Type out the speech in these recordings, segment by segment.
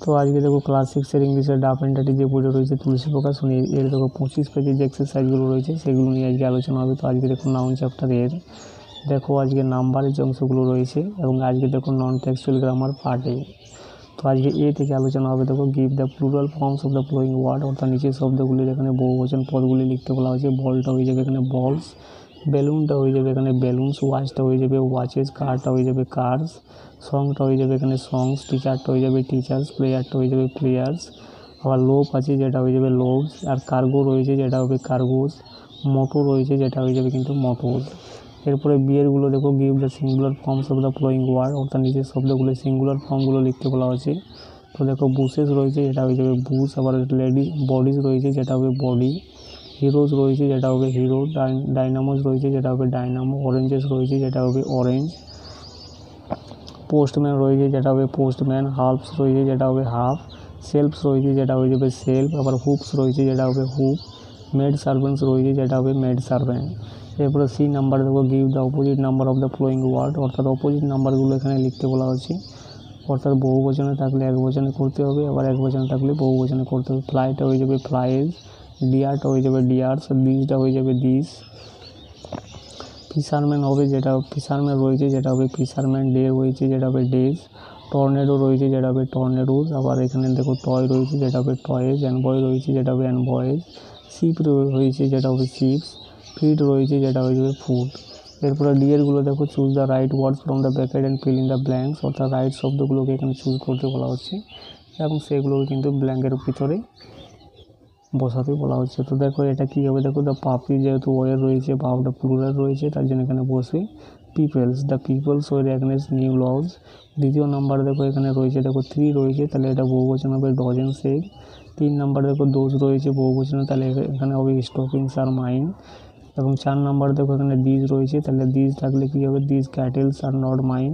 তো আজকে দেখো ক্লাস 6 ইংলিশের ডাফ অ্যান্ড ডাটি যে বইটা রয়েছে তুলসী প্রকাশ এর দেখো 25 পেজের যে এক্সারসাইজগুলো রয়েছে সেগুলো নিয়ে আজকে আলোচনা হবে। তো আজকে দেখো নাউন চ্যাপ্টার এর দেখো আজকে নাম্বারের যে অংশগুলো রয়েছে এবং আজকে দেখো নন টেক্সচুয়াল গ্রামার পার্টে। তো আজকে এ থেকে আলোচনা হবে দেখো give the plural forms of the following word, অর্থাৎ নিচের শব্দগুলির এখানে বহুবচন পদগুলি লিখতে বলা হয়েছে। বলটা হয়ে যাবে এখানে বলস, বেলুনটা হয়ে যাবে এখানে বেলুনস, ওয়াচটা হয়ে যাবে ওয়াচেস, কারটা হয়ে যাবে কার্স, সংটা হয়ে যাবে এখানে সংস, টিচারটা হয়ে যাবে টিচার্স, প্লেয়ারটা হয়ে যাবে প্লেয়ার্স, আবার লোভ আছে যেটা হয়ে যাবে লোভস, আর কার্গো রয়েছে যেটা হবে কার্গোস, মোটর রয়েছে যেটা হয়ে যাবে কিন্তু মোটরস। এরপরে বিয়েরগুলো দেখো give the singular forms of the following word, অর্থাৎ নিচের শব্দগুলো সিঙ্গুলার ফর্মগুলো লিখতে বলা হয়েছে। তো দেখো বুশেস রয়েছে যেটা হয়ে যাবে বুশ, আবার লেডি বডিজ রয়েছে যেটা হবে বডি, হিরোজ রয়েছে যেটা হবে হিরো, ডাইনামোস রয়েছে যেটা হবে ডাইনামো, অরেঞ্জেস রয়েছে যেটা হবে অরেঞ্জ, পোস্টম্যান রয়েছে যেটা হবে পোস্টম্যান, হাল্পস রয়েছে যেটা হবে হাফ, সেলফস রয়েছে যেটা হয়ে যাবে সেলফ, আবার হুপস রয়েছে যেটা হবে হুপ, মেড সার্ভেন্টস রয়েছে যেটা হবে মেড সার্ভেন্ট। এরপরে সি নাম্বার দেখো give the opposite number of the following word, অর্থাৎ অপোজিট নাম্বারগুলো এখানে লিখতে বলা হচ্ছে। অর্থাৎ বহু বচনে থাকলে এক বচনে করতে হবে, আবার এক বচনে থাকলে বহু বচনে করতে হবে। ফ্লাইটা হয়ে যাবে ফ্লাইজ, ডিয়ারটা হয়ে যাবে ডিয়ার্স, দিসটা হয়ে যাবে দিস, ফিশারম্যান হবে যেটা ফিশারম্যান রয়েছে যেটা হবে ফিশারম্যান, ডে রয়েছে যেটা হবে ডেজ, টর্নেডো রয়েছে যেটা হবে টর্নেডোজ, আবার এখানে দেখো টয় রয়েছে যেটা হবে টয়েজ, অ্যানবয় রয়েছে যেটা হবে অ্যানবয়েজ, শিপ রয়েছে যেটা হবে শিপস, ফিড রয়েছে যেটা হয়ে যাবে ফুড। এরপরে ডিএরগুলো দেখো choose the right words from the bracket and fill in the blanks, অর্থাৎ রাইট শব্দগুলোকে এখানে চুজ করতে বলা হচ্ছে এবং সেগুলোকে কিন্তু ব্ল্যাঙ্কের ভিতরে বসাতে বলা হচ্ছে। তো দেখো এটা কী হবে, দেখো দ্য পাপি যেহেতু ওয়ের রয়েছে বা ওটা প্লুরাল রয়েছে তার জন্য এখানে বসে peoples, the peoples were against new laws. দ্বিতীয় নাম্বার দেখো এখানে রয়েছে দেখো 3 রয়েছে তাহলে এটা বহুবচন হবে ডজেন্স এগ। 3 নাম্বার দেখো দোজ রয়েছে বহুবচনে তাহলে এখানে হবে স্টকিংস আর মাইন। এবং 4 নাম্বার দেখো এখানে দিজ রয়েছে তাহলে দিজ থাকলে কী হবে these cattles are not mine.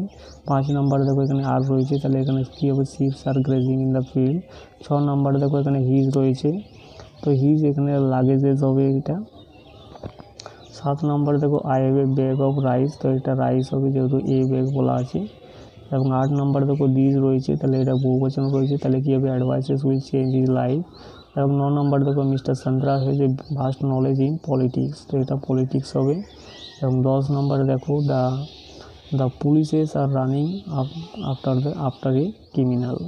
5 number দেখো এখানে আর রয়েছে তাহলে এখানে কী হবে sheeps are grazing in the field. 6 number দেখো এখানে হিজ রয়েছে তো হিজ এখানে লাগেজেস হবে এটা। 7 নাম্বার দেখো I have a bag of rice, তো এটা রাইস হবে যেহেতু এ ব্যাগ বলা আছে। এবং 8 নাম্বার দেখো দিজ রয়েছে তাহলে এটা বহুবচন রয়েছে তাহলে কী হবে advices will change his life. এবং 9 নাম্বার দেখো mister Chandra has a vast knowledge in politics, তো এটা পলিটিক্স হবে। এবং 10 নাম্বার দেখো the polices are running after a criminal.